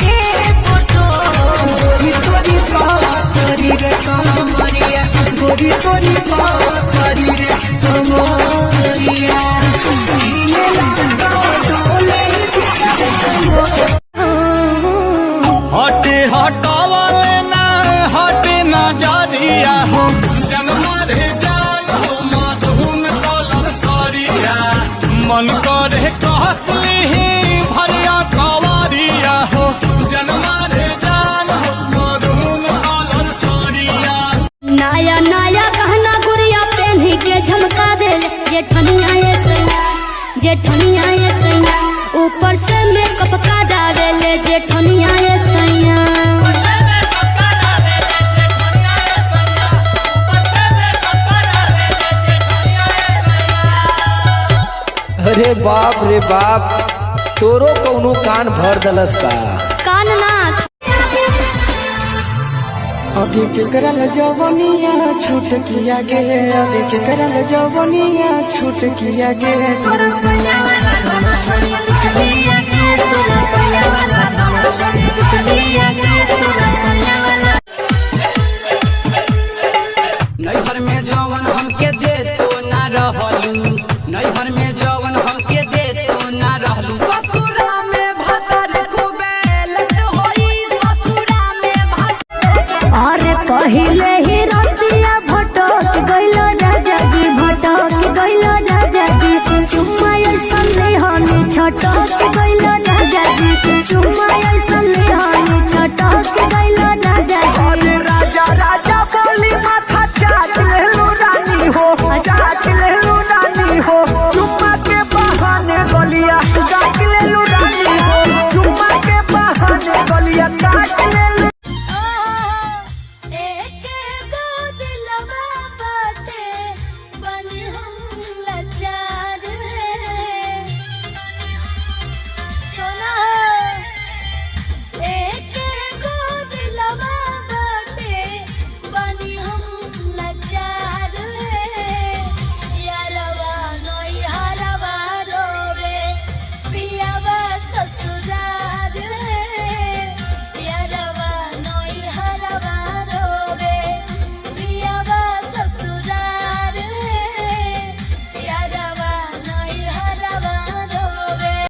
के फोटो गोरी तोरी पारी रे कमरिया गोरी तोरी पारी रे कमरिया हटे हटावले ना हटे नजरिया हो जनमारे जान हो मधुन कलर सरिया मन करे कहसली भरिया कवरिया हो जनमारे जान हो मधुन कलर सरिया। नया नया गहना गुड़िया पहनी के झमका दे जेठनिया ये सैया ऊपर से मेकअप का डाले जेठनिया ये सैया। अरे बाप रे बाप तोरो कौनो कान भर दलस का कान नाथ अभी के करल जवनिया छूट किया गे अभी के करल जवनिया छूट किया गे